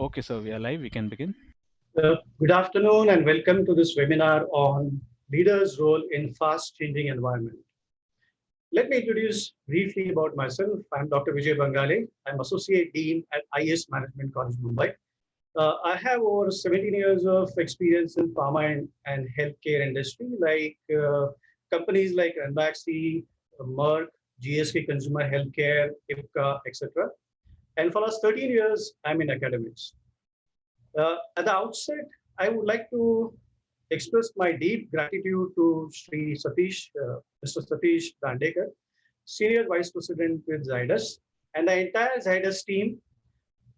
Okay, so we are live. We can begin. Good afternoon and welcome to this webinar on leaders' role in fast-changing environment. Let me introduce briefly about myself. I'm Dr. Vijay Bhangale. I'm Associate Dean at IS Management College, Mumbai. I have over 17 years of experience in pharma and healthcare industry, like companies like Ranbaxy, Merck, GSK Consumer Healthcare, IPCA, etc. And for the last 13 years, I'm in academics. At the outset, I would like to express my deep gratitude to Mr. Satish Dandekar, Senior Vice President with Zydus, and the entire Zydus team,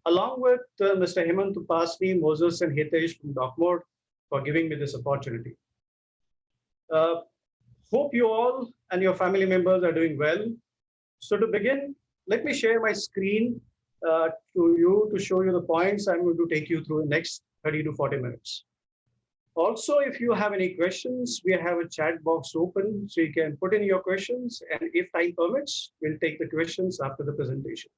along with Mr. Hemant Upasni, Moses, and Hitesh from DocMode for giving me this opportunity. Uh, Hope you all and your family members are doing well. So to begin, let me share my screen to you to show you the points I'm going to take you through in the next 30 to 40 minutes. Also, if you have any questions, we have a chat box open, so you can put in your questions, and if time permits, we'll take the questions after the presentation.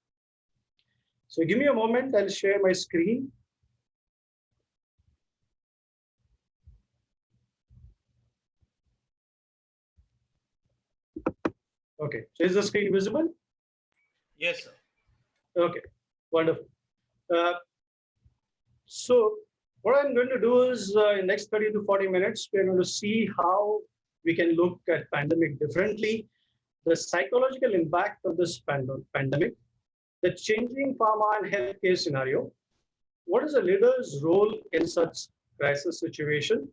So give me a moment, I'll share my screen. Okay, so is the screen visible? Yes, sir. Okay, wonderful. So what I'm going to do is in the next 30 to 40 minutes, we're going to see how we can look at pandemic differently, the psychological impact of this pandemic, the changing pharma and healthcare scenario, what is a leader's role in such crisis situation,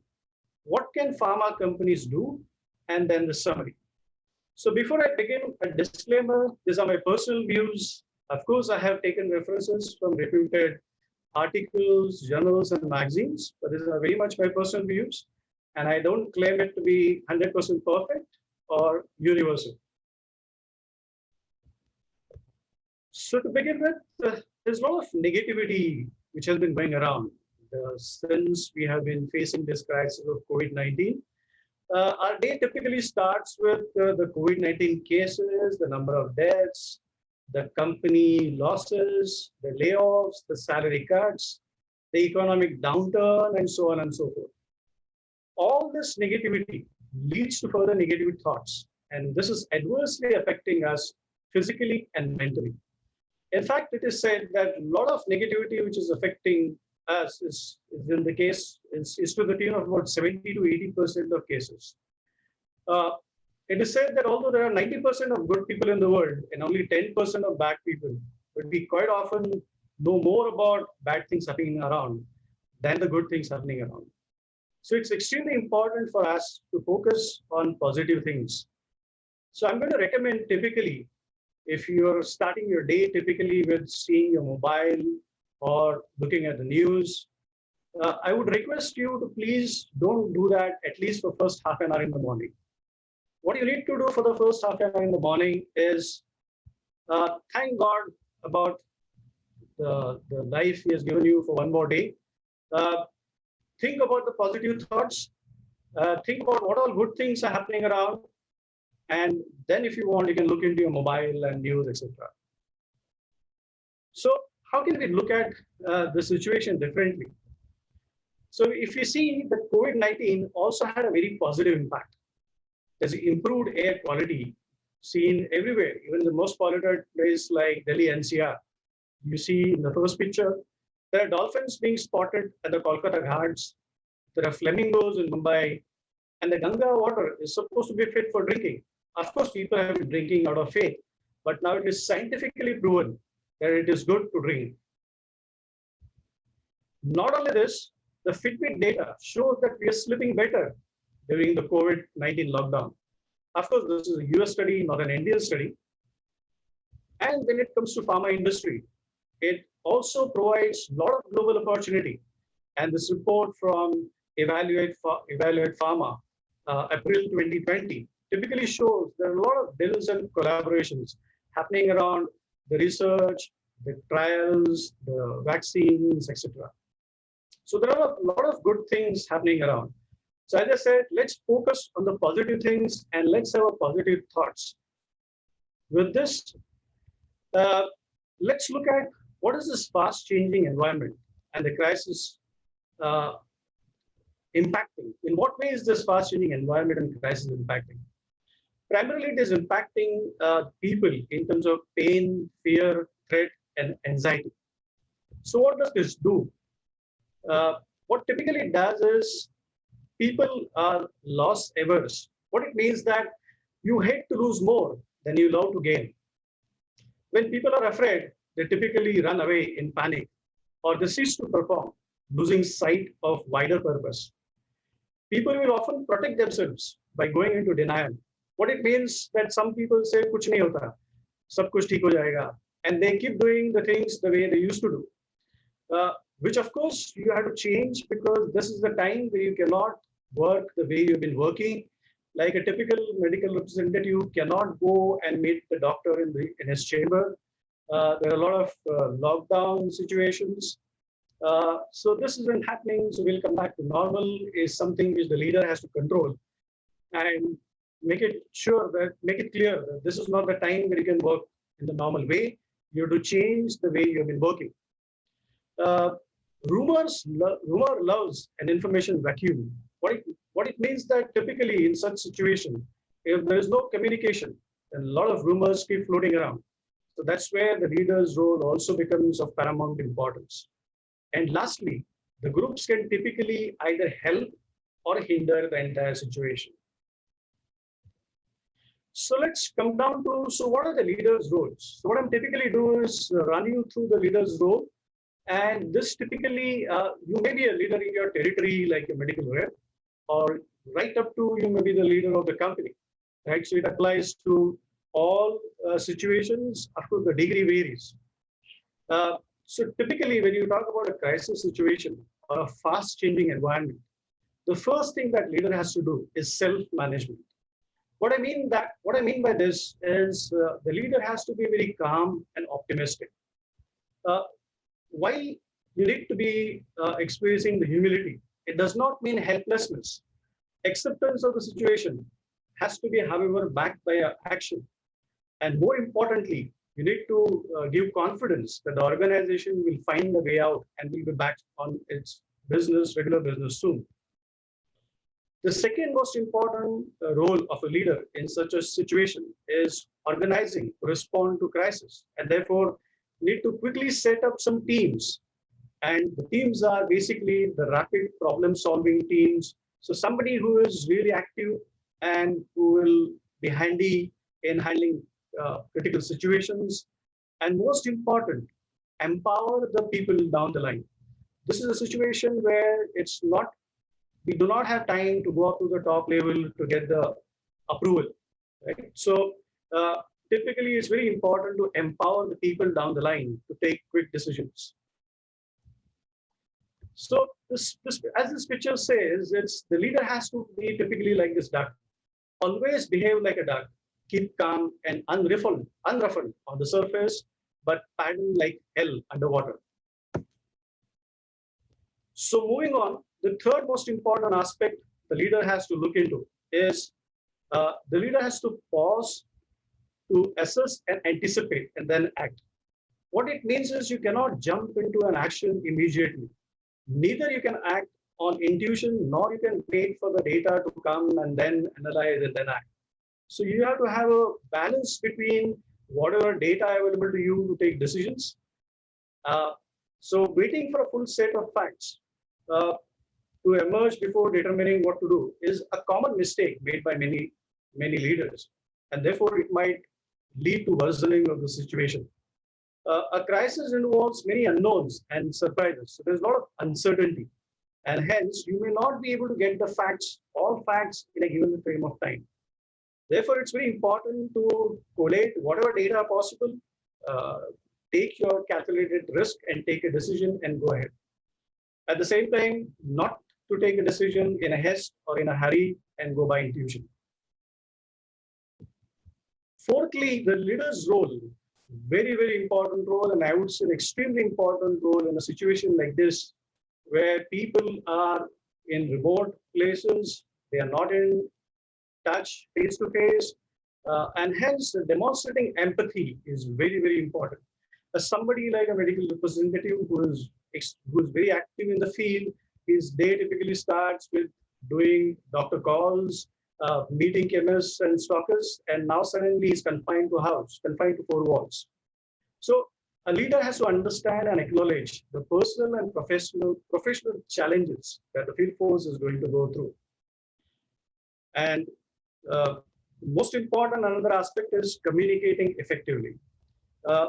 what can pharma companies do, and then the summary. So before I begin, a disclaimer, these are my personal views. Of course, I have taken references from reputed articles, journals, and magazines, but these are very much my personal views, and I don't claim it to be 100% perfect or universal. So to begin with, there's a lot of negativity which has been going around since we have been facing this crisis of COVID-19. Our day typically starts with the COVID-19 cases, the number of deaths, the company losses, the layoffs, the salary cuts, the economic downturn, and so on and so forth. All this negativity leads to further negative thoughts, and this is adversely affecting us physically and mentally. In fact, it is said that a lot of negativity which is affecting us is in the case is to the tune of about 70 to 80% of cases. It is said that although there are 90% of good people in the world and only 10% of bad people, but we quite often know more about bad things happening around than the good things happening around. So it's extremely important for us to focus on positive things. So I'm going to recommend typically, if you're starting your day typically with seeing your mobile or looking at the news, I would request you to please don't do that at least for first half an hour in the morning. What you need to do for the first half an hour in the morning is thank God about the life He has given you for one more day. Think about the positive thoughts. Think about what all good things are happening around. And then if you want, you can look into your mobile and news, etc. So how can we look at the situation differently? So if you see that COVID-19 also had a very positive impact. There's improved air quality seen everywhere, even the most polluted place like Delhi NCR. You see in the first picture, there are dolphins being spotted at the Kolkata Ghats. There are flamingos in Mumbai, and the Ganga water is supposed to be fit for drinking. Of course, people have been drinking out of faith, but now it is scientifically proven that it is good to drink. Not only this, the Fitbit data shows that we are sleeping better during the COVID-19 lockdown. Of course, this is a US study, not an Indian study. And when it comes to pharma industry, it also provides a lot of global opportunity. And this report from Evaluate Pharma, April 2020, typically shows there are a lot of deals and collaborations happening around the research, the trials, the vaccines, etc. So there are a lot of good things happening around. So as I said, let's focus on the positive things and let's have a positive thoughts. With this, let's look at what is this fast changing environment. and the crisis uh, impacting? In what way is this fast changing environment and crisis impacting? Primarily, it is impacting people in terms of pain, fear, threat, and anxiety. So, what does this do? What typically it does is people are loss averse. What it means that you hate to lose more than you love to gain. When people are afraid, they typically run away in panic or they cease to perform, losing sight of wider purpose. People will often protect themselves by going into denial. What it means that some people say, "Kuch nahi hota, sab kuch theek ho jayega," and they keep doing the things the way they used to do. Which of course you have to change because this is the time where you cannot work the way you've been working. Like a typical medical representative cannot go and meet the doctor in his chamber. There are a lot of lockdown situations. So this isn't happening. So we'll come back to normal is something which the leader has to control and make it clear that this is not the time where you can work in the normal way. You have to change the way you've been working. Uh, rumor loves an information vacuum. What it means that typically in such situation, if there is no communication, then a lot of rumors keep floating around. So that's where the leader's role also becomes of paramount importance. And lastly, the groups can typically either help or hinder the entire situation. So let's come down to, so what are the leader's roles? So what I'm typically do is run you through the leader's role. And this typically, you may be a leader in your territory, like a medical rep, or right up to you may be the leader of the company, right? So it applies to all situations. Of course, the degree varies. So typically, when you talk about a crisis situation or a fast-changing environment, the first thing that leader has to do is self-management. What I mean by this is the leader has to be very calm and optimistic. Uh, while you need to be experiencing the humility, it does not mean helplessness. Acceptance of the situation has to be, however, backed by action. And more importantly, you need to give confidence that the organization will find a way out and will be back on its regular business soon. The second most important role of a leader in such a situation is organizing to respond to crisis, and therefore need to quickly set up some teams. And the teams are basically the rapid problem solving teams. So somebody who is really active and who will be handy in handling critical situations. And most important, empower the people down the line. This is a situation where we do not have time to go up to the top level to get the approval, right? So typically it's very important to empower the people down the line to take quick decisions. So as this picture says, it's the leader has to be typically like this duck. Always behave like a duck, keep calm and unruffled on the surface, but paddle like hell underwater. So moving on, the third most important aspect the leader has to look into is the leader has to pause to assess and anticipate and then act. What it means is you cannot jump into an action immediately. Neither you can act on intuition, nor you can wait for the data to come and then analyze and then act. So you have to have a balance between whatever data available to you to take decisions. So waiting for a full set of facts to emerge before determining what to do is a common mistake made by many leaders, and therefore it might lead to worsening of the situation. A crisis involves many unknowns and surprises, so there's a lot of uncertainty, and hence you may not be able to get all facts in a given frame of time. Therefore, it's very important to collate whatever data possible, take your calculated risk and take a decision and go ahead. At the same time, not to take a decision in a haste or in a hurry and go by intuition. Fourthly, the leader's role, very important role, and I would say an extremely important role in a situation like this, where people are in remote places, they are not in touch face to face, and hence demonstrating empathy is very important. As somebody like a medical representative who is who's very active in the field, his day typically starts with doing doctor calls, meeting chemists and stockists, and now suddenly he's confined to a house, confined to four walls. So a leader has to understand and acknowledge the personal and professional challenges that the field force is going to go through. And uh, most important, another aspect is communicating effectively. Uh,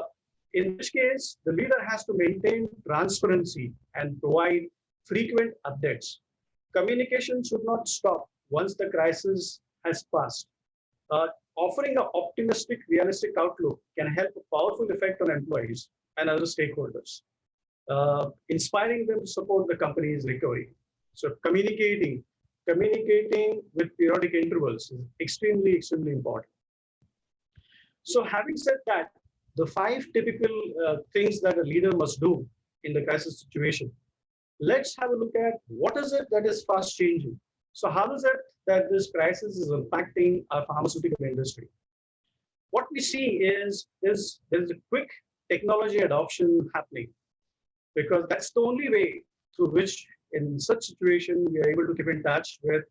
in which case, the leader has to maintain transparency and provide frequent updates. Communication should not stop once the crisis has passed. Uh, Offering an optimistic, realistic outlook can have a powerful effect on employees and other stakeholders, inspiring them to support the company's recovery. So communicating with periodic intervals is extremely important. So having said that, the five typical things that a leader must do in the crisis situation, let's have a look at what is it that is fast changing. So how is it that this crisis is impacting our pharmaceutical industry? What we see is there's a quick technology adoption happening, because that's the only way through which in such situation we are able to keep in touch with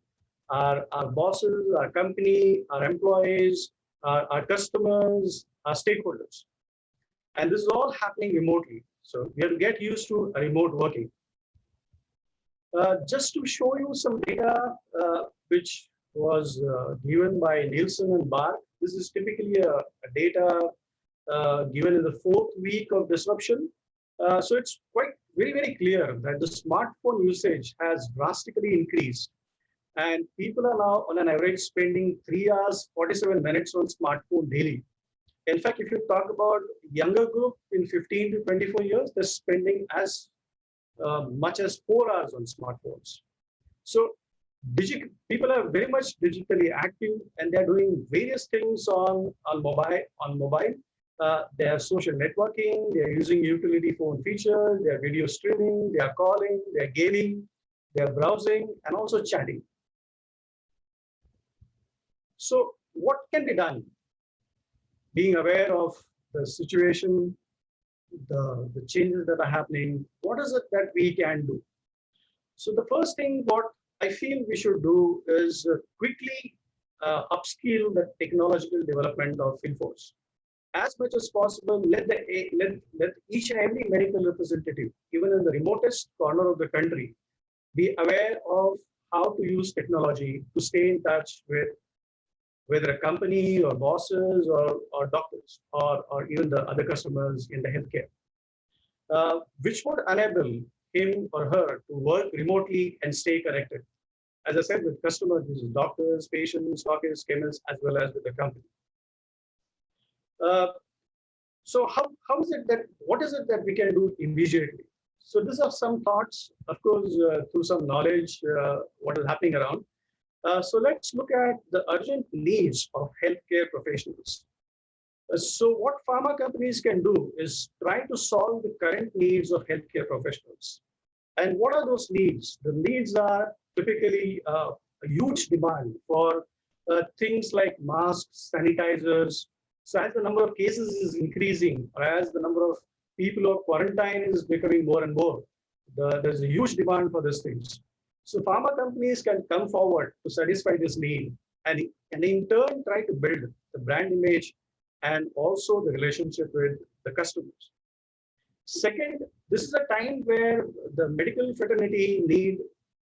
our bosses, our company, our employees, our customers, our stakeholders. And this is all happening remotely. So we have to get used to remote working. Just to show you some data which was given by Nielsen and Barr. This is typically a data given in the fourth week of disruption. So it's quite very clear that the smartphone usage has drastically increased, and people are now on an average spending 3 hours 47 minutes on smartphone daily. In fact, if you talk about younger group in 15 to 24 years, they're spending as much as 4 hours on smartphones. So people are very much digitally active, and they're doing various things on mobile. They are social networking, they are using utility phone features, they are video streaming, they are calling, they are gaming, they are browsing, and also chatting. So what can be done? Being aware of the situation, the changes that are happening, what is it that we can do? So the first thing what I feel we should do is quickly upskill the technological development of field force. As much as possible, let each and every medical representative, even in the remotest corner of the country, be aware of how to use technology to stay in touch with whether a company or bosses or doctors or even the other customers in the healthcare, which would enable him or her to work remotely and stay connected. As I said, with customers, this is doctors, patients, stockists, chemists, as well as with the company. So how is it that, what is it that we can do immediately? So these are some thoughts, of course, through some knowledge, what is happening around. So let's look at the urgent needs of healthcare professionals. So what pharma companies can do is try to solve the current needs of healthcare professionals. And what are those needs? The needs are typically a huge demand for things like masks, sanitizers. So as the number of cases is increasing, or as the number of people who are quarantined is becoming more and more, there's a huge demand for these things. So pharma companies can come forward to satisfy this need, and in turn try to build the brand image and also the relationship with the customers. Second, this is a time where the medical fraternity need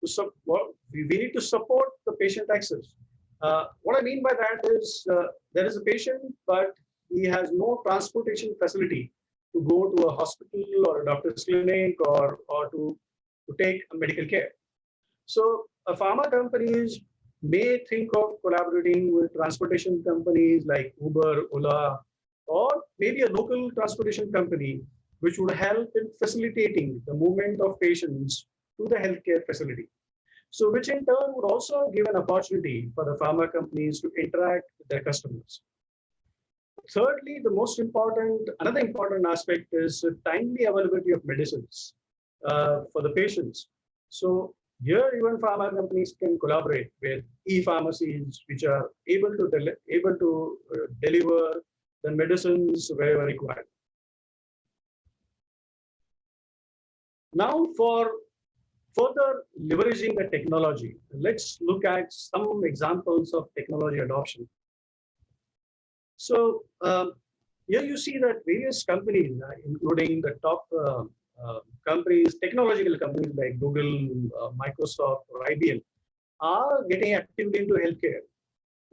to support, we need to support the patient access. What I mean by that is there is a patient, but he has no transportation facility to go to a hospital or a doctor's clinic or to take medical care. So pharma companies may think of collaborating with transportation companies like Uber, Ola, or maybe a local transportation company, which would help in facilitating the movement of patients to the healthcare facility. So which in turn would also give an opportunity for the pharma companies to interact with their customers. Thirdly, another important aspect is timely availability of medicines for the patients. So here, even pharma companies can collaborate with e-pharmacies, which are able to deliver the medicines wherever required. Now, for further leveraging the technology, let's look at some examples of technology adoption. So here you see that various companies, including the top companies, technological companies like Google, Microsoft, or IBM, are getting actively into healthcare.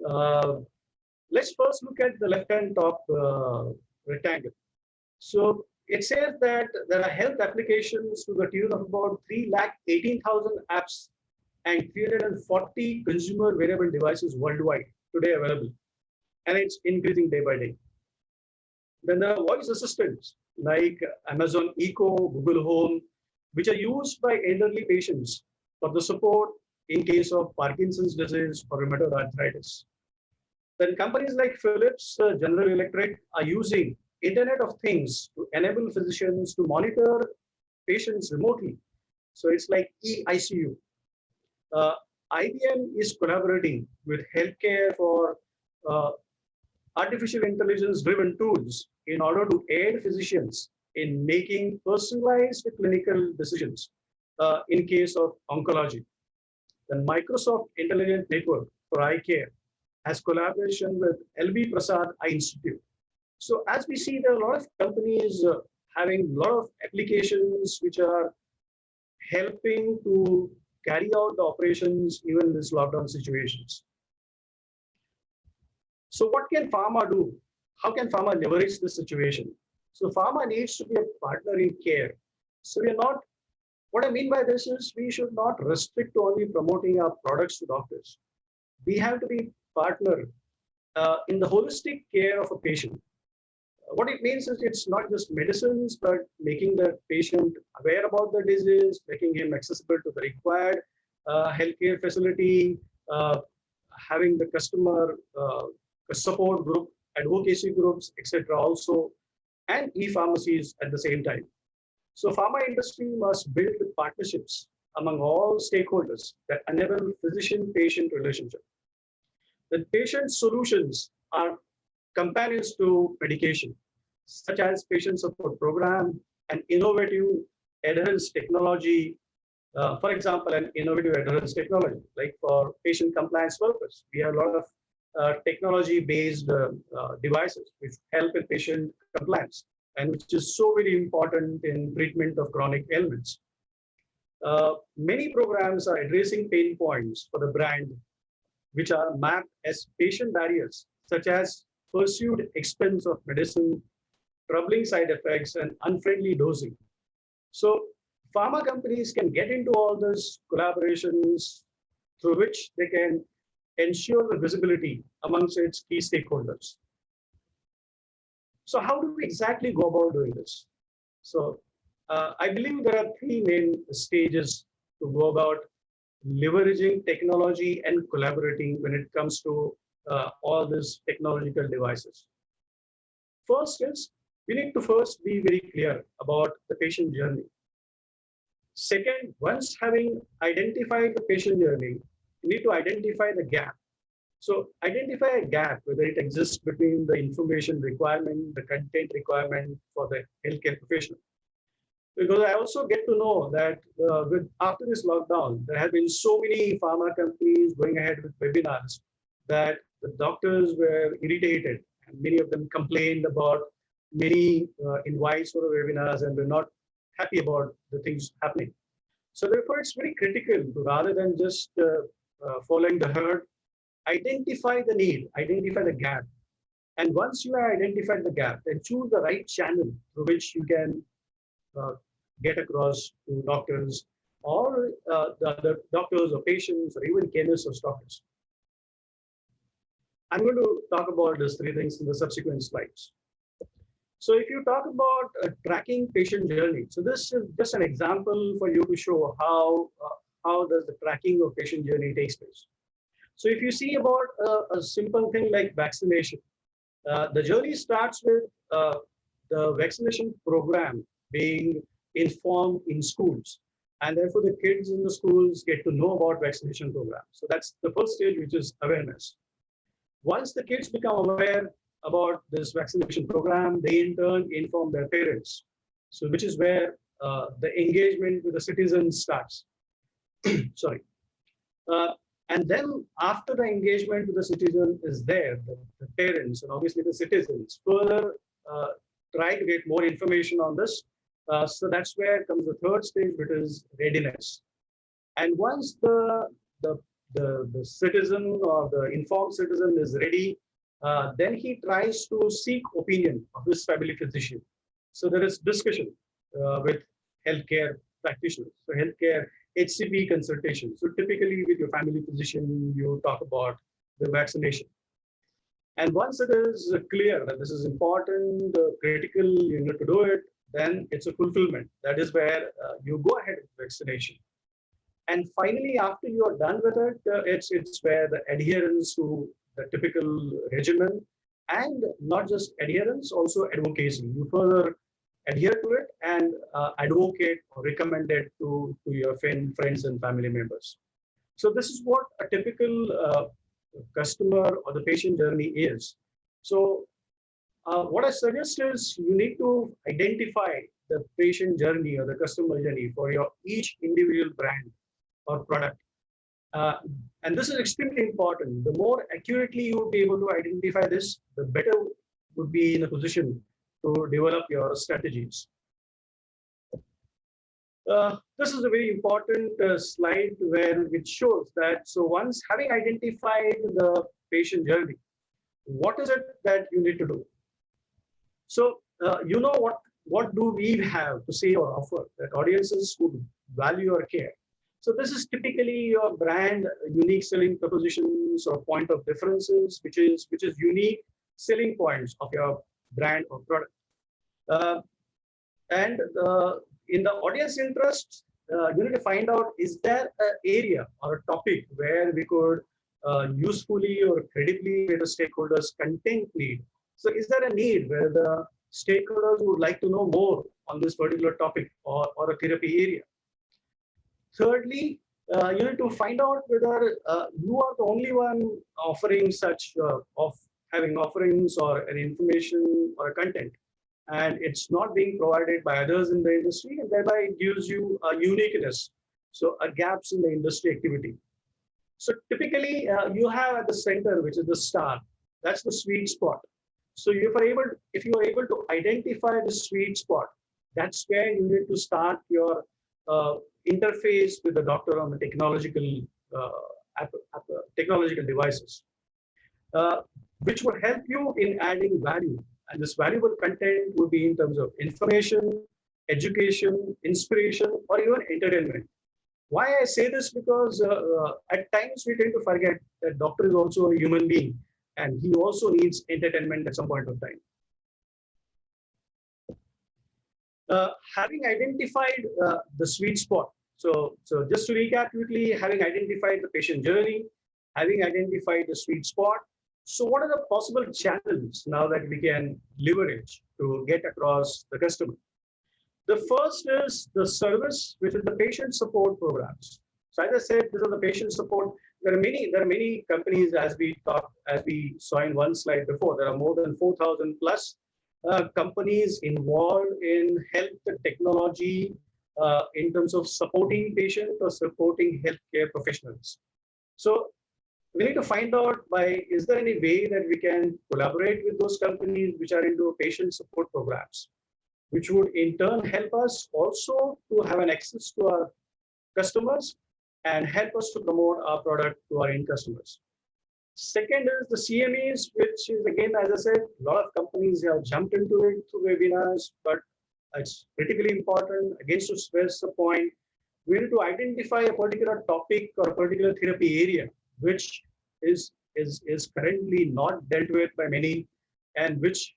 Uh, let's first look at the left-hand top rectangle. So it says that there are health applications to the tune of about 318,000 apps and 340 consumer wearable devices worldwide today available, and it's increasing day by day. Then there are voice assistants like Amazon Echo, Google Home, which are used by elderly patients for the support in case of Parkinson's disease or rheumatoid arthritis. Then companies like Philips, General Electric are using Internet of Things to enable physicians to monitor patients remotely. So it's like eICU. Uh, IBM is collaborating with healthcare for uh, artificial intelligence driven tools in order to aid physicians in making personalized clinical decisions in case of oncology. The Microsoft Intelligent Network for Eye Care has collaboration with LB Prasad Eye Institute. So as we see, there are a lot of companies having a lot of applications which are helping to carry out the operations even in these lockdown situations. So what can pharma do? How can pharma leverage this situation? So pharma needs to be a partner in care. So we are not, what I mean by this is we should not restrict to only promoting our products to doctors. We have to be partner in the holistic care of a patient. What it means is it's not just medicines, but making the patient aware about the disease, making him accessible to the required healthcare facility, having the customer support group, advocacy groups, etc. also, and e-pharmacies at the same time. So pharma industry must build partnerships among all stakeholders that enable physician-patient relationship. The patient solutions are companions to medication, such as patient support program and innovative adherence technology. For example, an innovative adherence technology, like for patient compliance purpose, we have a lot of technology-based devices which help in patient compliance and which is so very important in treatment of chronic ailments. Many programs are addressing pain points for the brand, which are mapped as patient barriers, such as perceived expense of medicine, troubling side effects, and unfriendly dosing. So pharma companies can get into all these collaborations through which they can ensure the visibility amongst its key stakeholders. So how do we exactly go about doing this? So I believe there are three main stages to go about leveraging technology and collaborating when it comes to all these technological devices. First is we need to first be very clear about the patient journey. Second, once having identified the patient journey, you need to identify the gap. So identify a gap, whether it exists between the information requirement, the content requirement for the healthcare professional. Because I also get to know that after this lockdown, there have been so many pharma companies going ahead with webinars that the doctors were irritated, and many of them complained about many invites for the webinars and were not happy about the things happening. So therefore, it's very critical to, rather than just following the herd, identify the need, identify the gap. And once you have identified the gap, then choose the right channel through which you can get across to doctors or the other doctors or patients or even chemists or stockers. I'm going to talk about these three things in the subsequent slides. So if you talk about tracking patient journey, so this is just an example for you to show how does the tracking of patient journey takes place. So if you see about a simple thing like vaccination, the journey starts with the vaccination program being informed in schools. And therefore the kids in the schools get to know about vaccination program. So that's the first stage, which is awareness. Once the kids become aware about this vaccination program, they in turn inform their parents. So which is where the engagement with the citizen starts. Sorry. Uh, and then after the engagement with the citizen is there, the parents and obviously the citizens further uh, try to get more information on this. So that's where comes the third stage, which is readiness. And once the, the citizen or the informed citizen is ready, then he tries to seek opinion of his family physician. So there is discussion with healthcare practitioners. So healthcare HCP consultation. So typically with your family physician, you talk about the vaccination. And once it is clear that this is important, critical, you need to do it, then it's a fulfillment. That is where you go ahead with vaccination. And finally, after you are done with it, it's where the adherence to the typical regimen and not just adherence, also advocacy. You further adhere to it and advocate or recommend it to your friends and family members. So this is what a typical customer or the patient journey is. So what I suggest is you need to identify the patient journey or the customer journey for your each individual brand or product. And this is extremely important. The more accurately you will be able to identify this, the better would be in a position to develop your strategies. This is a very important slide which shows that, so once having identified the patient journey, what is it that you need to do? So you know what do we have to say or offer that audiences would value or care. So this is typically your brand unique selling propositions or point of differences, which is unique selling points of your brand or product. And in the audience interest, you need to find out, is there an area or a topic where we could usefully or credibly meet the stakeholders' content need? So is there a need where the stakeholders would like to know more on this particular topic or a therapy area? Thirdly, you need to find out whether you are the only one offering such having offerings or an information or a content, and it's not being provided by others in the industry, and thereby it gives you a uniqueness, so a gaps in the industry activity. So typically you have at the center, which is the star, that's the sweet spot. So if you are able to identify the sweet spot, that's where you need to start your interface with the doctor on the technological devices, which will help you in adding value. And this valuable content will be in terms of information, education, inspiration, or even entertainment. Why I say this? Because at times we tend to forget that doctor is also a human being, and he also needs entertainment at some point of time. Having identified the sweet spot. So just to recap quickly, having identified the patient journey, having identified the sweet spot. So what are the possible channels now that we can leverage to get across the customer? The first is the service, which is the patient support programs. So as I said, these are the patient support. There are many companies, as we saw in one slide before. There are more than 4,000 plus companies involved in health technology in terms of supporting patients or supporting healthcare professionals. So we need to find out is there any way that we can collaborate with those companies which are into patient support programs, which would in turn help us also to have an access to our customers and help us to promote our product to our end customers. Second is the CMEs, which is again, as I said, a lot of companies have jumped into it through webinars, but it's critically important. Again, to stress the point, we need to identify a particular topic or a particular therapy area, which is currently not dealt with by many, and which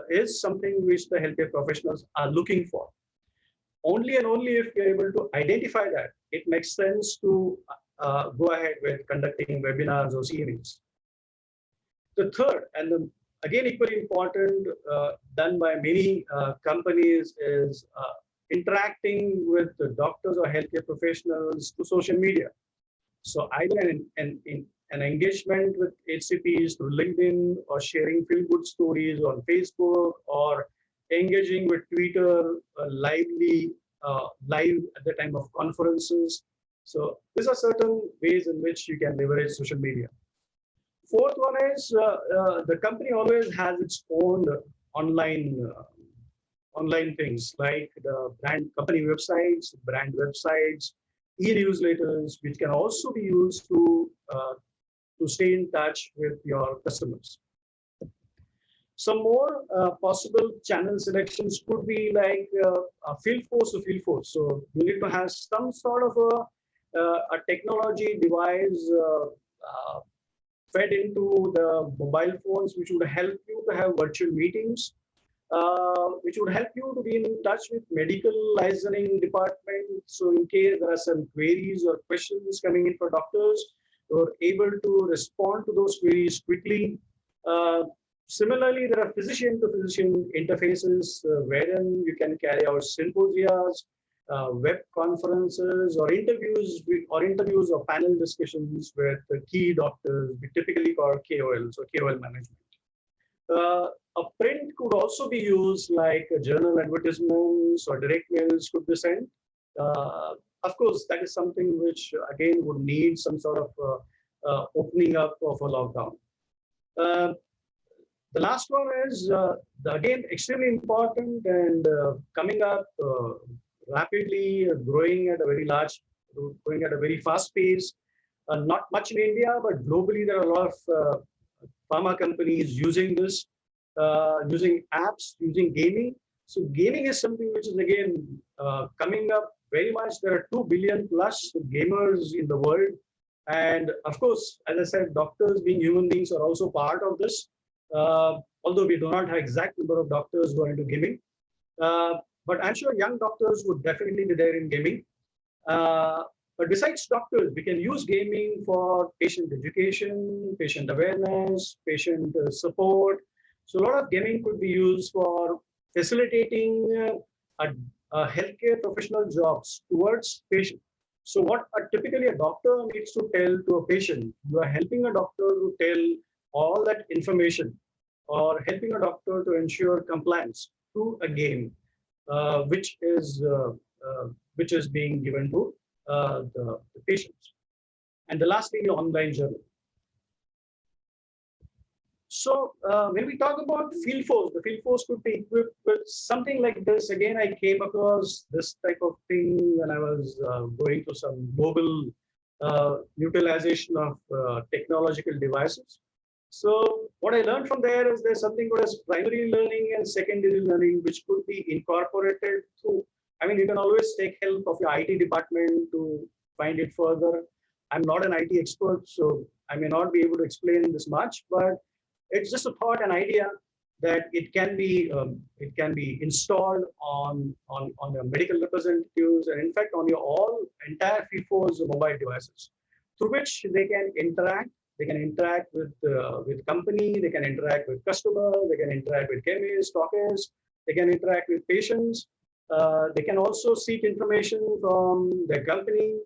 is something which the healthcare professionals are looking for. Only and only if you're able to identify that, it makes sense to go ahead with conducting webinars or CMEs. The third, and again equally important, done by many companies, is interacting with the doctors or healthcare professionals through social media. So either an engagement with HCPs through LinkedIn, or sharing feel-good stories on Facebook, or engaging with Twitter lively live at the time of conferences. So these are certain ways in which you can leverage social media. Fourth one is the company always has its own online online things like the brand company websites, brand websites, e-newsletters, which can also be used to stay in touch with your customers. Some more possible channel selections could be like a field force to field force. So you need to have some sort of a technology device fed into the mobile phones, which would help you to have virtual meetings, which would help you to be in touch with medical licensing department. So in case there are some queries or questions coming in for doctors, you're able to respond to those queries quickly. Similarly, there are physician-to-physician interfaces wherein you can carry out symposias, web conferences, or interviews or panel discussions with the key doctors. We typically call KOLs or KOL management. A print could also be used, like journal advertisements or direct mails could be sent. Of course, that is something which again would need some sort of opening up of a lockdown. The last one is again extremely important and coming up rapidly, growing at a very fast pace. Not much in India, but globally there are a lot of pharma companies using this, using apps, using gaming. So gaming is something which is again coming up very much. There are 2 billion plus gamers in the world. And of course, as I said, doctors being human beings are also part of this. Although we do not have exact number of doctors who are into gaming. But I'm sure young doctors would definitely be there in gaming. But besides doctors, we can use gaming for patient education, patient awareness, patient support. So a lot of gaming could be used for facilitating healthcare professional jobs towards patient. So what typically a doctor needs to tell to a patient, you are helping a doctor to tell all that information or helping a doctor to ensure compliance through a game, which is being given to the patients. And the last thing, online journal. So when we talk about field force, the field force could be equipped with something like this. Again, I came across this type of thing when I was going to some global utilization of technological devices. So what I learned from there is there's something called as primary learning and secondary learning, which could be incorporated through. I mean, you can always take help of your IT department to find it further. I'm not an IT expert, so I may not be able to explain this much, but it's just a thought, an idea that it can be installed on your medical representatives and in fact on your entire field force mobile devices, through which they can interact. They can interact with company. They can interact with customers. They can interact with chemists, stockists. They can interact with patients. They can also seek information from their company.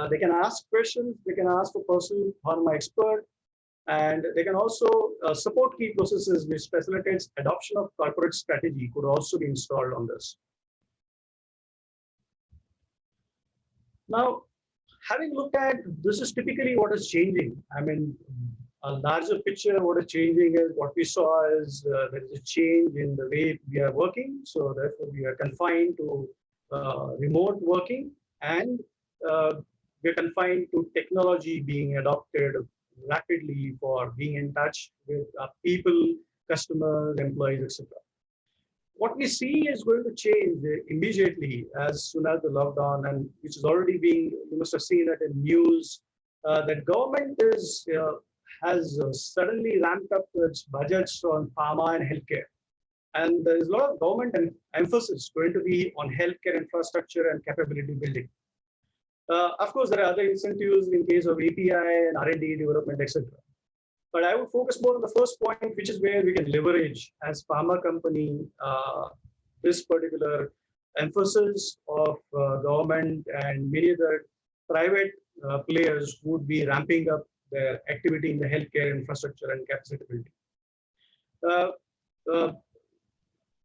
They can ask questions. They can ask for personal pharma expert. And they can also support key processes which facilitates adoption of corporate strategy could also be installed on this. Now, having looked at this is typically what is changing. I mean, a larger picture, what is changing is what we saw is there is a change in the way we are working. So therefore, we are confined to remote working and we're confined to technology being adopted rapidly for being in touch with people, customers, employees, etc. What we see is going to change immediately as soon as the lockdown, and which is already being, you must have seen it in news, that government has suddenly ramped up its budgets on pharma and healthcare. And there is a lot of government emphasis going to be on healthcare infrastructure and capability building. Of course, there are other incentives in case of API and R&D development, etc. But I would focus more on the first point, which is where we can leverage as pharma company this particular emphasis of government and many other private players would be ramping up their activity in the healthcare infrastructure and capacity building.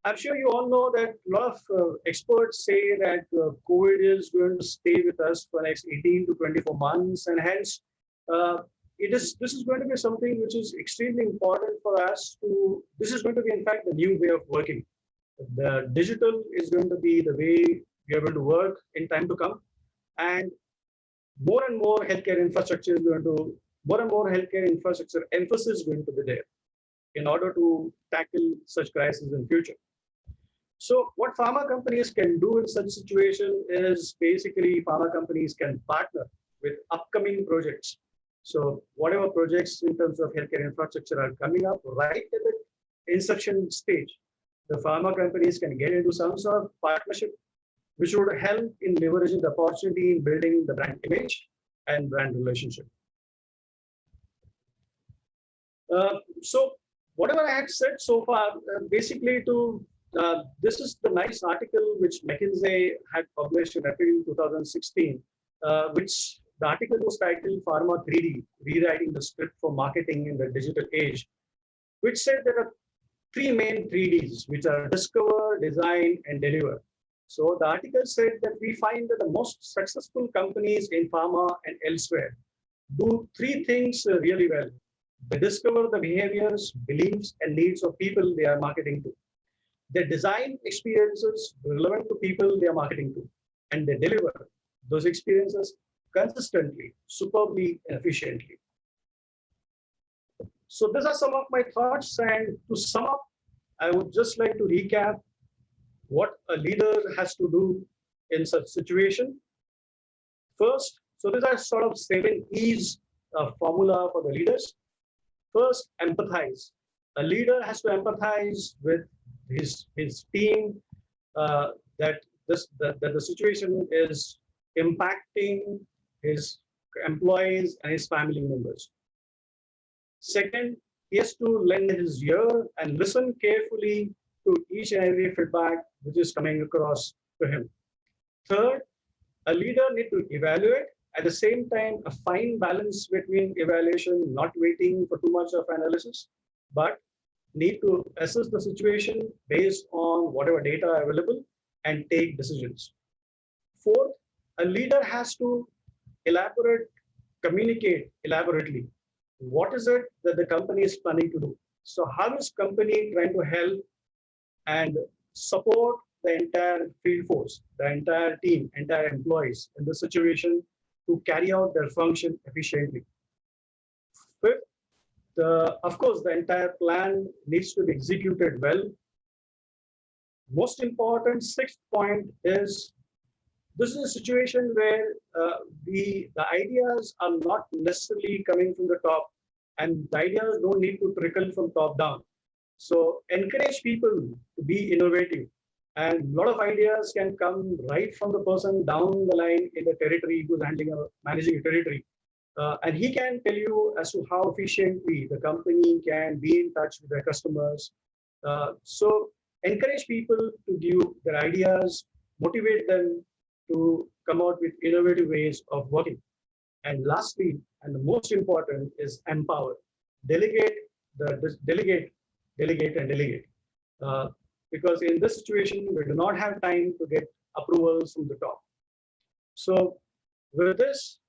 I'm sure you all know that a lot of experts say that COVID is going to stay with us for the next 18 to 24 months, and hence uh, this is going to be something which is extremely important for us to. This is going to be, in fact, the new way of working. The digital is going to be the way we are going to work in time to come, and more and more healthcare infrastructure is going to more and more healthcare infrastructure emphasis is going to be there in order to tackle such crises in future. So what pharma companies can do in such situation is basically pharma companies can partner with upcoming projects. So whatever projects in terms of healthcare infrastructure are coming up right at the inception stage, the pharma companies can get into some sort of partnership which would help in leveraging the opportunity in building the brand image and brand relationship. So whatever I had said so far, basically this is the nice article which McKinsey had published in April 2016, which the article was titled Pharma 3D, Rewriting the Script for Marketing in the Digital Age, which said there are three main 3Ds, which are discover, design, and deliver. So the article said that we find that the most successful companies in pharma and elsewhere do three things really well. They discover the behaviors, beliefs, and needs of people they are marketing to. They design experiences relevant to people they are marketing to, and they deliver those experiences consistently, superbly, and efficiently. So these are some of my thoughts, and to sum up, I would just like to recap what a leader has to do in such situation. First, so these are sort of 7 E's formula for the leaders. First, empathize. A leader has to empathize with his team, that the situation is impacting his employees and his family members. Second, he has to lend his ear and listen carefully to each and every feedback which is coming across to him. Third, a leader needs to evaluate, at the same time a fine balance between evaluation, not waiting for too much of analysis, but need to assess the situation based on whatever data are available and take decisions. Fourth, a leader has to communicate elaborately. What is it that the company is planning to do? So how is company trying to help and support the entire field force, the entire team, entire employees in this situation to carry out their function efficiently? Fifth, of course, the entire plan needs to be executed well. Most important, sixth point is this is a situation where the ideas are not necessarily coming from the top, and the ideas don't need to trickle from top down. So encourage people to be innovative, and a lot of ideas can come right from the person down the line in the territory who's managing a territory. And he can tell you as to how efficiently the company can be in touch with their customers. So encourage people to give their ideas, motivate them to come out with innovative ways of working. And lastly, and the most important, is empower. Delegate, delegate, and delegate. Because in this situation, we do not have time to get approvals from the top. So with this,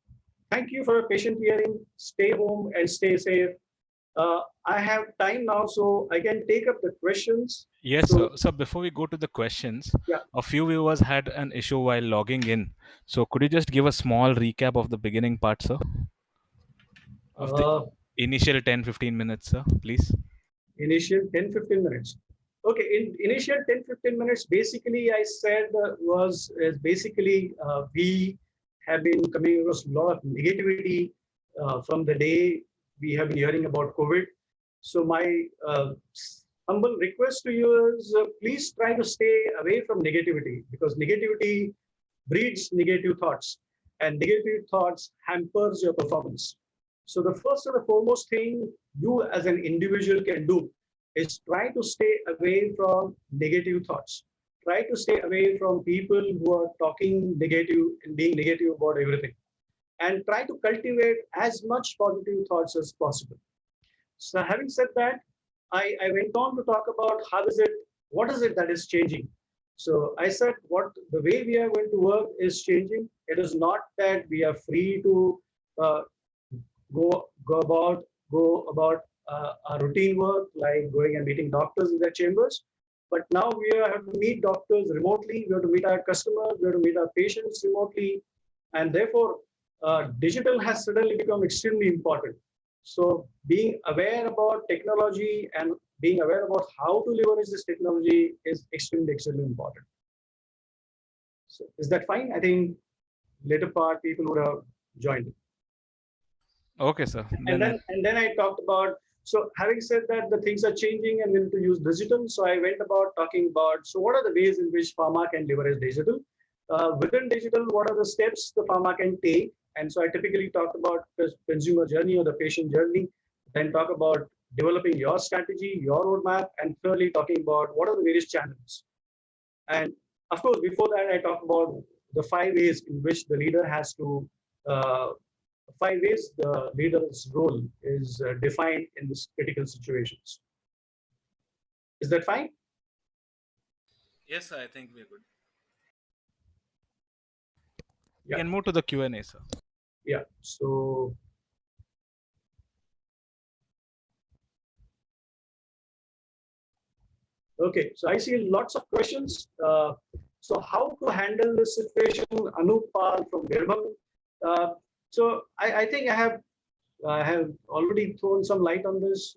thank you for your patient hearing. Stay home and stay safe. I have time now, so I can take up the questions. Yes, So, sir. So before we go to the questions, yeah. a few viewers had an issue while logging in. So could you just give a small recap of the beginning part, sir? Of the Uh, initial 10-15 minutes, sir, please. Initial 10-15 minutes. Okay, in initial 10-15 minutes, basically I said was basically we have been coming across a lot of negativity from the day we have been hearing about COVID. So my humble request to you is please try to stay away from negativity, because negativity breeds negative thoughts, and negative thoughts hampers your performance. So the first and the foremost thing you as an individual can do is try to stay away from negative thoughts. Try to stay away from people who are talking negative and being negative about everything. And try to cultivate as much positive thoughts as possible. So having said that, I went on to talk about how is it what is it that is changing? So I said, what the way we are going to work is changing. It is not that we are free to uh, go about our routine work like going and meeting doctors in their chambers. But now have to meet doctors remotely. We have to meet our customers. We have to meet our patients remotely, and therefore, digital has suddenly become extremely important. So being aware about technology and being aware about how to leverage this technology is extremely important. So is that fine? I think later part people would have joined. Okay, sir. And then I talked about, so having said that the things are changing and we need to use digital. So I went about talking about, so what are the ways in which pharma can leverage digital? Within digital, what are the steps the pharma can take? And so I typically talk about the consumer journey or the patient journey, then talk about developing your strategy, your roadmap, and thirdly talking about what are the various channels. And of course, before that, I talked about the 5 ways in which the leader has to, 5 ways the leader's role is defined in this critical situations. Is that fine? Yes, sir, I think we're good. We can move to the Q&A, sir. Yeah. So okay, so I see lots of questions. So how to handle this situation? Anup Pal from Birbham. So I think I have already thrown some light on this.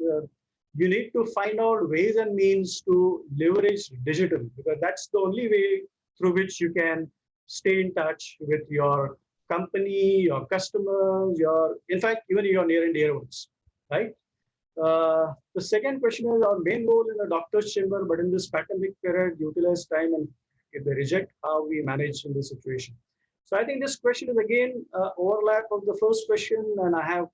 You need to find out ways and means to leverage digital, because that's the only way through which you can stay in touch with your company, your customers, in fact, even your near and dear ones, right? The second question is our main role in the doctor's chamber, but in this pandemic period, utilize time, and if they reject, how we manage in this situation. So I think this question is again overlap of the first question, and I have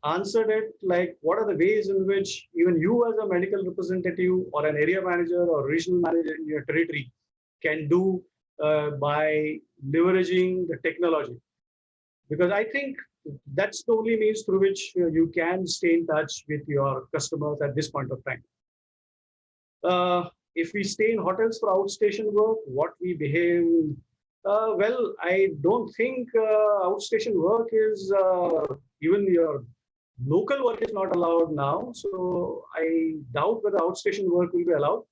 answered it like, what are the ways in which even you as a medical representative or an area manager or regional manager in your territory can do by leveraging the technology? Because I think that's the only means through which you can stay in touch with your customers at this point of time. If we stay in hotels for outstation work, what we behave, well, I don't think outstation work is, even your local work is not allowed now. So I doubt whether outstation work will be allowed.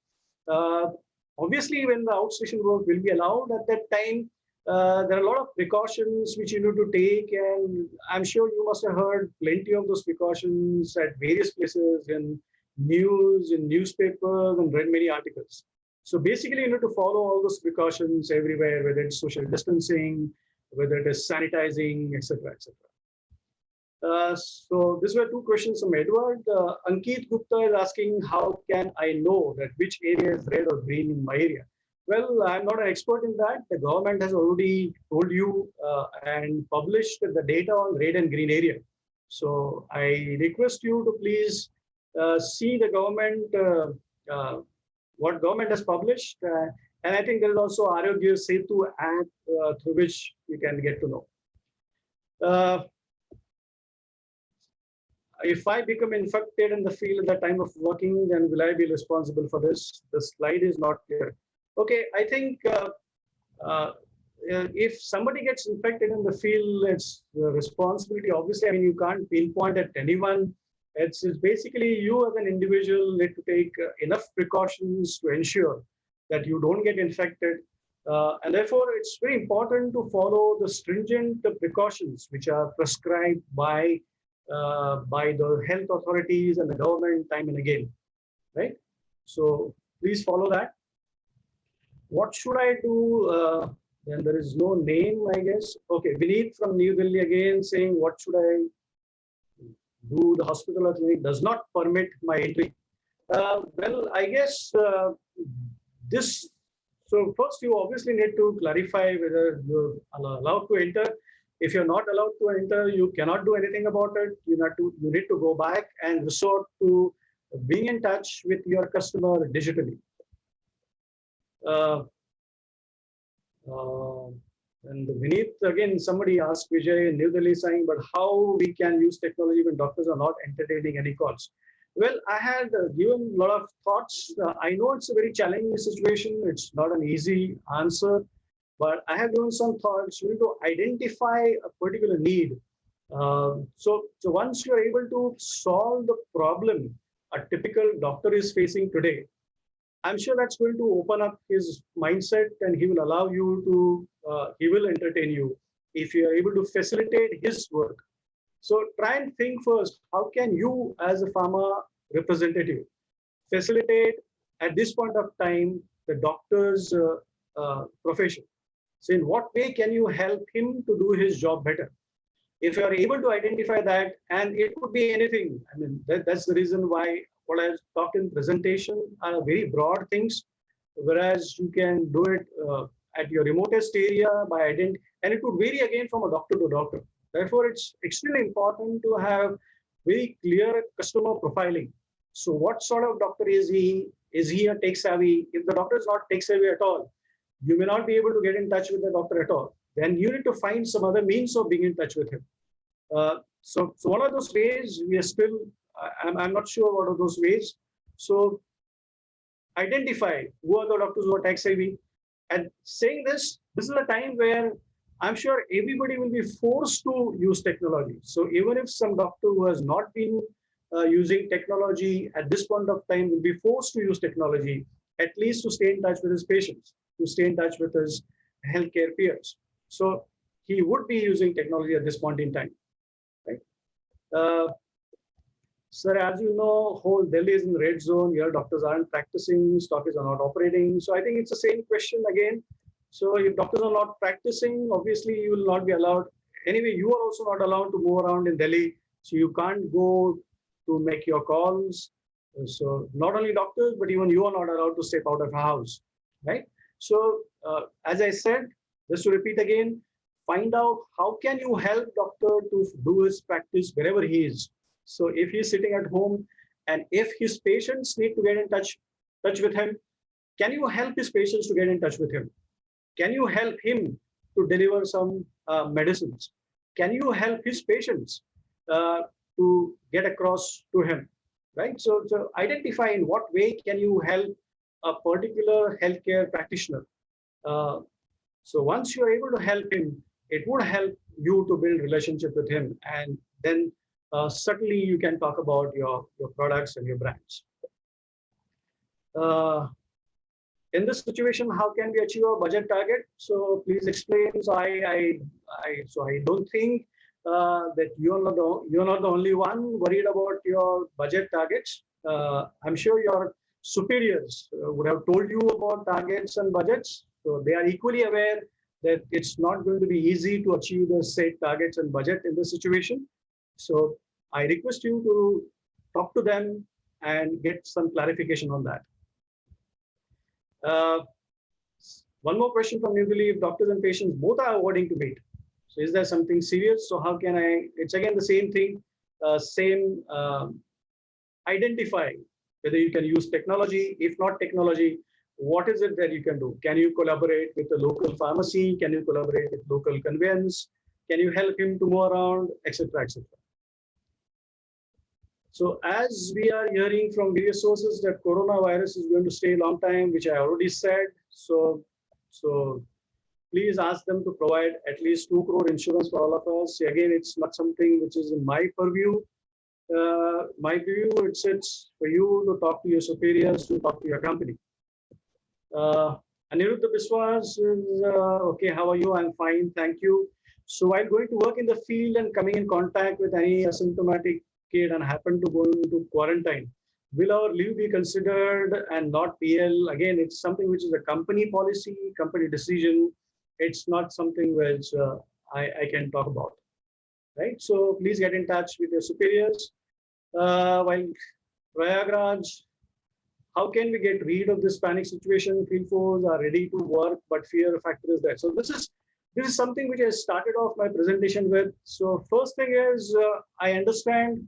Obviously, when the outstation work will be allowed at that time, there are a lot of precautions which you need to take, and I'm sure you must have heard plenty of those precautions at various places in news, in newspapers, and read many articles. So basically, you need to follow all those precautions everywhere, whether it's social distancing, whether it is sanitizing, etc., etc. So these were two questions from Edward. Ankit Gupta is asking, how can I know that which area is red or green in my area? Well, I'm not an expert in that. The government has already told you and published the data on red and green area. So I request you to please see the government, what government has published. And I think there is also Arogya Setu app through which you can get to know. If I become infected in the field at the time of working, then will I be responsible for this? The slide is not clear. Okay, I think if somebody gets infected in the field, it's the responsibility. Obviously, I mean, you can't pinpoint at anyone. It's basically you as an individual need to take enough precautions to ensure that you don't get infected. And therefore, it's very important to follow the stringent precautions which are prescribed by the health authorities and the government time and again, right? So please follow that. What should I do? Then there is no name, I guess. Okay, Vineet from New Delhi again saying, what should I do? The hospital or clinic does not permit my entry. Well, I guess this. So first, you obviously need to clarify whether you're allowed to enter. If you're not allowed to enter, you cannot do anything about it. You need to go back and resort to being in touch with your customer digitally. And Vineet, again, somebody asked Vijay in New Delhi saying, but how we can use technology when doctors are not entertaining any calls? Well, I had given a lot of thoughts. I know it's a very challenging situation. It's not an easy answer, but I have given some thoughts. You need to identify a particular need. So once you are able to solve the problem a typical doctor is facing today, I'm sure that's going to open up his mindset, and he will allow you to, he will entertain you if you are able to facilitate his work. So try and think first, how can you as a pharma representative facilitate at this point of time the doctor's profession? So in what way can you help him to do his job better? If you are able to identify that, and it could be anything, I mean, that's the reason why what I talked in presentation are very broad things, whereas you can do it at your remotest area by identity, and it would vary again from a doctor to doctor. Therefore, it's extremely important to have very clear customer profiling. So what sort of doctor is he? Is he a tech savvy? If the doctor is not tech savvy at all, you may not be able to get in touch with the doctor at all. Then you need to find some other means of being in touch with him. So one of those ways we are still, I'm not sure what are those ways. So identify who are the doctors who are tech savvy. And saying this is a time where I'm sure everybody will be forced to use technology. So even if some doctor who has not been using technology at this point of time will be forced to use technology, at least to stay in touch with his patients, to stay in touch with his healthcare peers. So he would be using technology at this point in time, right? Sir, as you know, whole Delhi is in the red zone. Your doctors aren't practicing, stockists are not operating. So I think it's the same question again. So if doctors are not practicing, obviously you will not be allowed. Anyway, you are also not allowed to move around in Delhi. So you can't go to make your calls. So not only doctors, but even you are not allowed to step out of a house, right? So as I said, just to repeat again, find out how can you help doctor to do his practice wherever he is. So if he's sitting at home and if his patients need to get in touch with him, can you help his patients to get in touch with him? Can you help him to deliver some medicines? Can you help his patients to get across to him, right? So identify in what way can you help a particular healthcare practitioner. So once you're able to help him, it would help you to build relationship with him, and then certainly you can talk about your products and your brands. In this situation, how can we achieve our budget target? So please explain. So I don't think that you're not the only one worried about your budget targets. I'm sure your superiors would have told you about targets and budgets. So they are equally aware that it's not going to be easy to achieve the set targets and budget in this situation. So I request you to talk to them and get some clarification on that. One more question from New Delhi: if doctors and patients both are avoiding to meet, so is there something serious? So how can I? It's again the same thing, identify whether you can use technology. If not technology, what is it that you can do? Can you collaborate with the local pharmacy? Can you collaborate with local conveyance? Can you help him to move around, etc., etc.? So as we are hearing from various sources that coronavirus is going to stay a long time, which I already said. So please ask them to provide at least 2 crore insurance for all of us. Again, it's not something which is in my purview. My view, it's for you to talk to your superiors, to talk to your company. Aniruddha Biswas is, okay, how are you? I'm fine, thank you. So while going to work in the field and coming in contact with any asymptomatic kid and happen to go into quarantine, will our leave be considered and not PL? Again, it's something which is a company policy, company decision. It's not something which I can talk about, right? So please get in touch with your superiors. While Prayagraj, how can we get rid of this panic situation? Field force are ready to work, but fear factor is there. So this is something which I started off my presentation with. So first thing is, I understand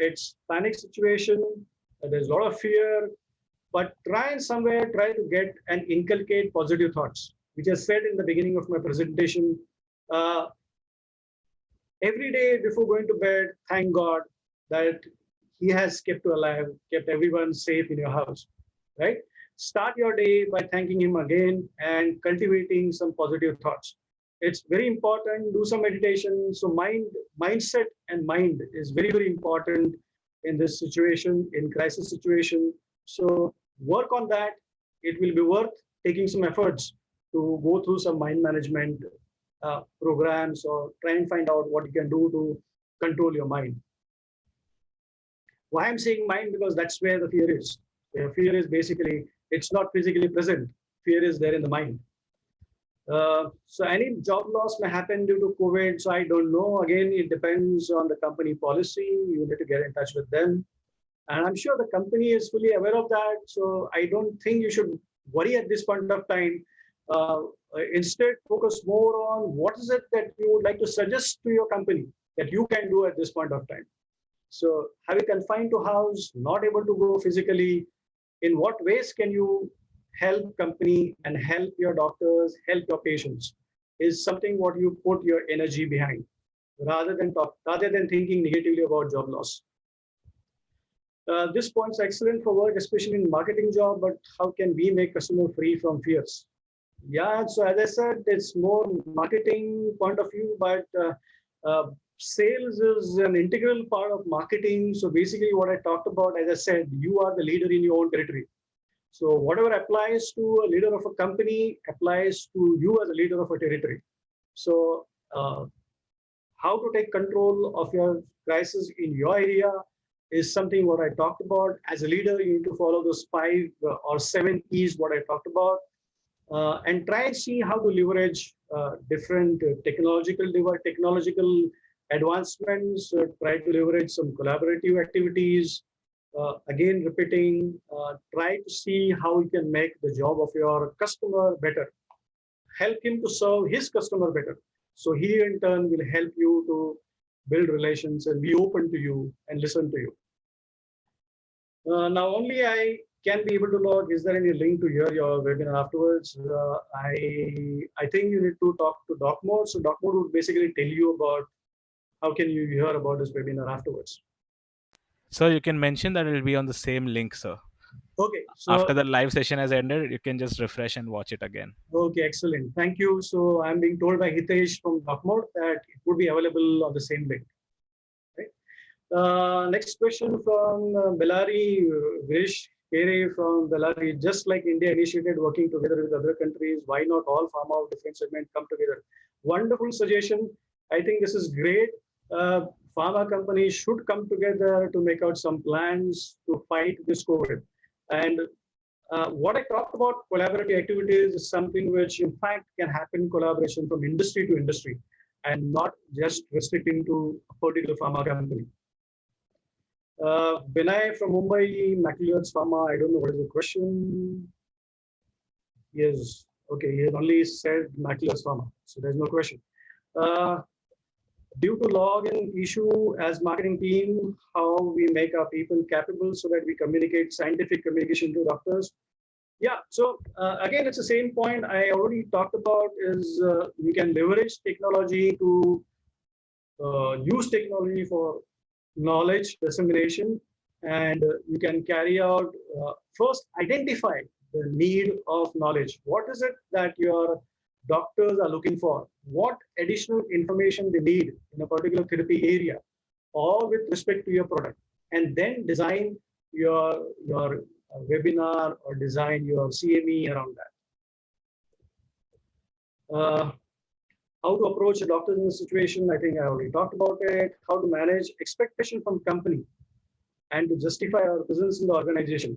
it's panic situation. There's a lot of fear, but try to get and inculcate positive thoughts, which I said in the beginning of my presentation. Every day before going to bed, thank God that he has kept you alive, kept everyone safe in your house, right? Start your day by thanking him again and cultivating some positive thoughts. It's very important. Do some meditation. So mindset and mind is very, very important in this situation, in crisis situation. So work on that. It will be worth taking some efforts to go through some mind management programs or try and find out what you can do to control your mind. Why I'm saying mind? Because that's where the fear is. Fear is basically, it's not physically present. Fear is there in the mind. So any job loss may happen due to COVID. So I don't know. Again, it depends on the company policy. You need to get in touch with them. And I'm sure the company is fully aware of that. So I don't think you should worry at this point of time. Instead, focus more on what is it that you would like to suggest to your company that you can do at this point of time. So have you confined to house, not able to go physically? In what ways can you help company and help your doctors, help your patients? Is something what you put your energy behind, rather than thinking negatively about job loss. This point's excellent for work, especially in marketing job, but how can we make customer free from fears? Yeah, so as I said, it's more marketing point of view, but sales is an integral part of marketing. So basically what I talked about, as I said, you are the leader in your own territory. So whatever applies to a leader of a company applies to you as a leader of a territory. So how to take control of your crisis in your area is something what I talked about. As a leader, you need to follow those 5 or 7 E's what I talked about, and try and see how to leverage different technological advancements. Try to leverage some collaborative activities. Again, repeating, try to see how you can make the job of your customer better. Help him to serve his customer better. So he in turn will help you to build relations and be open to you and listen to you. Now only I can be able to log. Is there any link to hear your webinar afterwards? I think you need to talk to DocMode. So DocMode would basically tell you about how can you hear about this webinar afterwards. So you can mention that it will be on the same link, sir. Okay. So after the live session has ended, you can just refresh and watch it again. Okay, excellent. Thank you. So I'm being told by Hitesh from DocMode that it would be available on the same link. Right? Next question from Bellary, Vish Kere from Bellary. Just like India initiated working together with other countries, why not all pharma of different segments come together? Wonderful suggestion. I think this is great. Pharma companies should come together to make out some plans to fight this COVID. And what I talked about collaborative activities is something which in fact can happen collaboration from industry to industry and not just restricting to a particular pharma company. Vinay from Mumbai, McLeod's Pharma, I don't know what is the question. Yes, okay, he has only said McLeod's Pharma, so there's no question. Due to login issue as marketing team, how we make our people capable so that we communicate scientific communication to doctors. Yeah, so again, it's the same point I already talked about is we can leverage technology to use technology for knowledge dissemination, and you can carry out, first identify the need of knowledge. What is it that your doctors are looking for? What additional information they need in a particular therapy area or with respect to your product, and then design your webinar or design your CME around that. How to approach a doctor in this situation, I think I already talked about it. How to manage expectation from company and to justify our presence in the organization.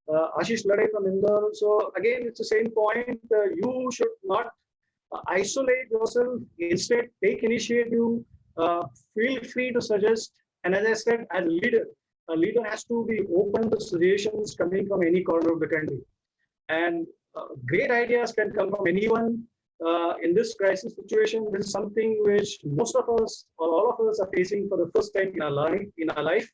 Ashish Lade from Indore. So again, it's the same point. You should not isolate yourself. Instead, take initiative. Feel free to suggest. And as I said, as a leader has to be open to suggestions coming from any corner of the country. And great ideas can come from anyone. In this crisis situation, this is something which most of us or all of us are facing for the first time in our life.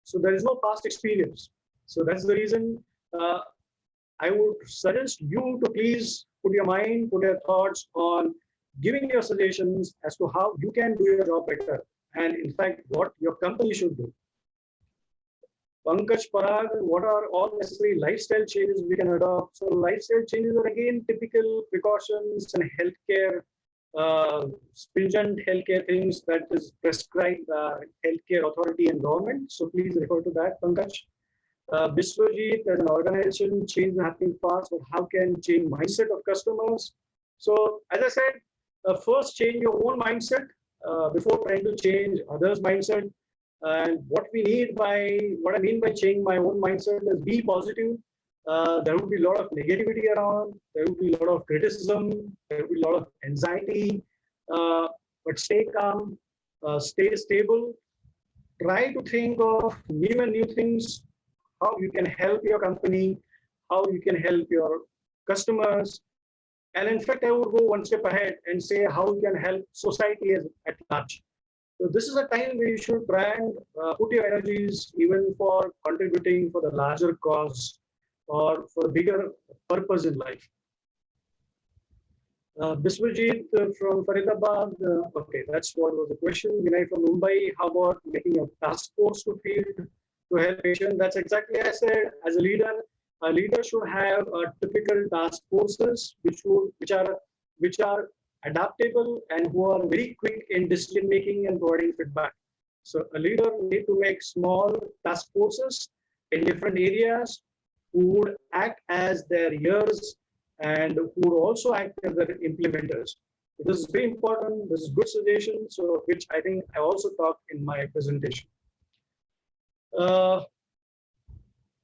So there is no past experience. So that's the reason I would suggest you to please put your mind, put your thoughts on giving your suggestions as to how you can do your job better, and in fact, what your company should do. Pankaj Parag, what are all necessary lifestyle changes we can adopt? So lifestyle changes are again typical precautions and healthcare, stringent healthcare things that is prescribed by healthcare authority and government. So please refer to that, Pankaj. Biswajit, as an organization, change is happening fast, but how can change mindset of customers? So as I said, first change your own mindset before trying to change others' mindset. And what I mean by change my own mindset is be positive. There will be a lot of negativity around. There will be a lot of criticism. There will be a lot of anxiety. But stay calm, stay stable. Try to think of new things, how you can help your company, how you can help your customers. And in fact, I would go one step ahead and say how you can help society at large. So this is a time where you should try and put your energies even for contributing for the larger cause or for a bigger purpose in life. Biswajit from Faridabad, okay, that's what was the question. Vinay from Mumbai, how about making a task force to field to help patients? That's exactly as I said. As a leader should have typical task forces which are adaptable and who are very quick in decision making and providing feedback. So a leader need to make small task forces in different areas who would act as their ears and who would also act as their implementers. This is very important. This is good suggestion. So which I think I also talked in my presentation.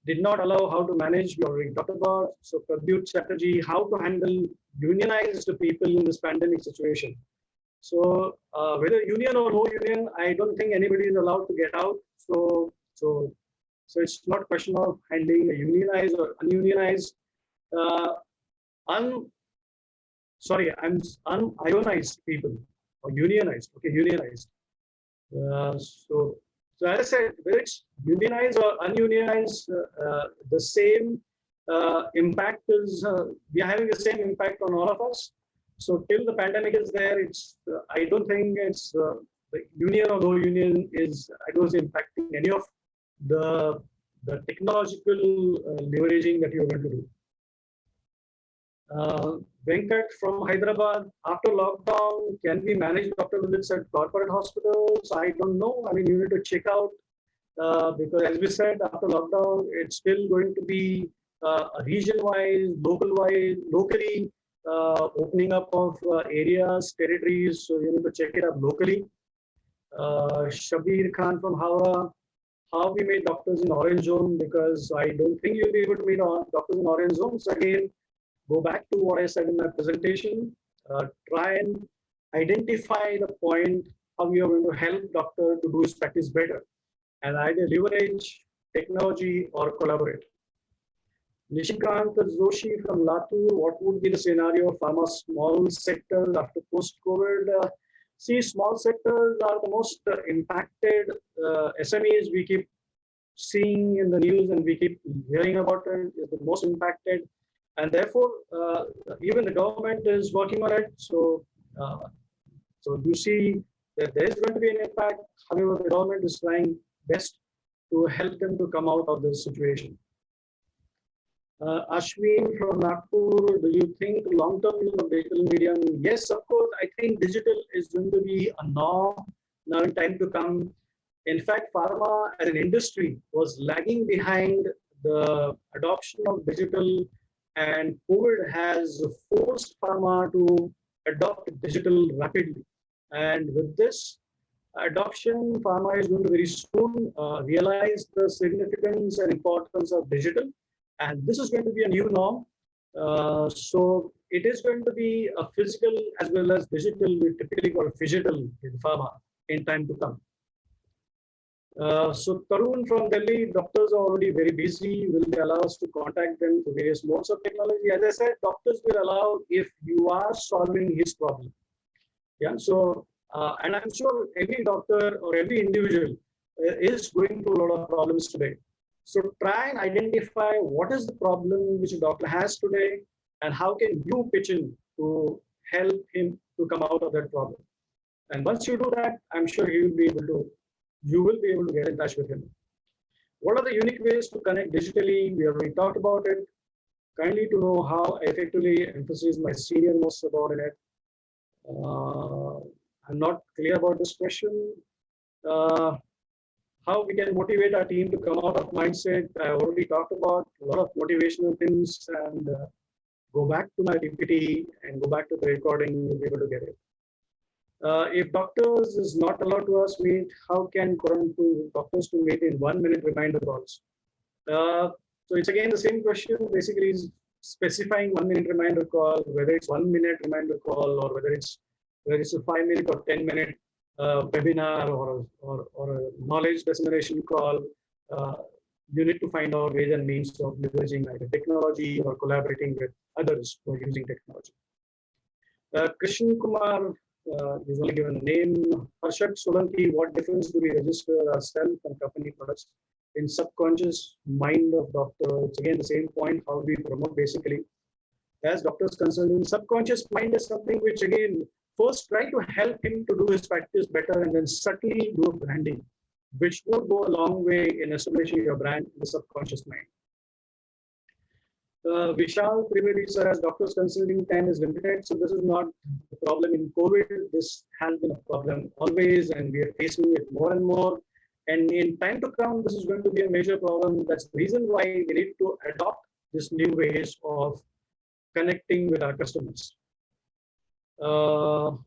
Did not allow how to manage, we already talked about. So Pradyut Chatterjee, how to handle unionized people in this pandemic situation. So whether union or no union, I don't think anybody is allowed to get out. So it's not a question of handling a unionized or ununionized. Unionized people or unionized. Okay, unionized. So as I said, whether it's unionized or ununionized, the same impact is we are having the same impact on all of us. So till the pandemic is there, I don't think it's the union or no union is I don't see impacting any of the technological leveraging that you're going to do. Venkat from Hyderabad, after lockdown, can we manage doctor visits at corporate hospitals? I don't know. I mean, you need to check out because as we said, after lockdown, it's still going to be region-wise, locally opening up of areas, territories. So you need to check it out locally. Shabir Khan from Howrah, how we made doctors in orange zone, because I don't think you'll be able to meet doctors in orange zones. Again, go back to what I said in my presentation. Try and identify the point how you are going to help doctor to do his practice better, and either leverage technology or collaborate. Nishikant Joshi from Latur, what would be the scenario of pharma small sectors after post-COVID? See, small sectors are the most impacted. SMEs we keep seeing in the news and we keep hearing about it is the most impacted. And therefore, even the government is working on it. So you see that there is going to be an impact. However, the government is trying best to help them to come out of this situation. Ashwin from Nagpur, do you think long-term use of digital medium? Yes, of course. I think digital is going to be a norm now in time to come. In fact, pharma as an industry was lagging behind the adoption of digital, and COVID has forced pharma to adopt digital rapidly. And with this adoption, pharma is going to very soon realize the significance and importance of digital. And this is going to be a new norm. So it is going to be a physical as well as digital, we typically call phygital in pharma in time to come. So Tarun from Delhi, doctors are already very busy. Will they allow us to contact them through various modes of technology? As I said, doctors will allow if you are solving his problem. Yeah. So and I'm sure every doctor or every individual is going through a lot of problems today. So try and identify what is the problem which a doctor has today and how can you pitch in to help him to come out of that problem. And once you do that, I'm sure you will be able to get in touch with him. What are the unique ways to connect digitally? We already talked about it. Kindly to know how effectively emphasize my senior most about it. I'm not clear about this question. Uh, how we can motivate our team to come out of mindset. I already talked about a lot of motivational things and go back to my PPT and go back to the recording, you'll be able to get it. If doctors is not allowed to us meet, how can doctors to meet in 1 minute reminder calls? So it's again the same question, basically is specifying 1 minute reminder call, whether it's 1 minute reminder call or whether it's a 5 minute or 10 minute webinar or a knowledge dissemination call. You need to find out ways and means of leveraging either technology or collaborating with others who are using technology. Krishna Kumar is only given a name. Harshak Solanki, what difference do we register ourselves and company products in subconscious mind of doctor? It's again the same point, how do we promote basically. As doctors concerned, in subconscious mind is something which again, first try to help him to do his practice better and then subtly do a branding, which would go a long way in establishing your brand in the subconscious mind. Vishal Trivedi sir, as doctors consulting time is limited, so this is not the problem in COVID. This has been a problem always, and we are facing it more and more. And in time to come, this is going to be a major problem. That's the reason why we need to adopt this new ways of connecting with our customers. How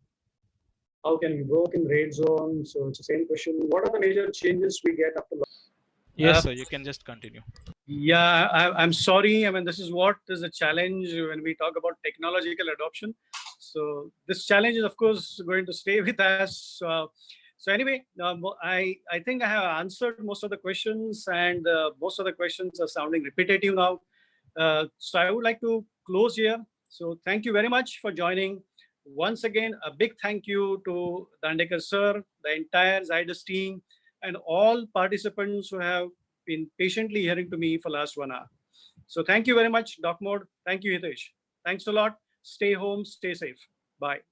can we work in red zone? So it's the same question. What are the major changes we get after? Yes, sir. You can just continue. Yeah, I'm sorry. I mean, this is what is a challenge when we talk about technological adoption. So this challenge is, of course, going to stay with us. So anyway, I think I have answered most of the questions, and most of the questions are sounding repetitive now. So I would like to close here. So thank you very much for joining. Once again, a big thank you to Dandekar sir, the entire Zydus team, and all participants who have been patiently hearing to me for last 1 hour. So thank you very much, DocMode. Thank you, Hitesh. Thanks a lot. Stay home, stay safe. Bye.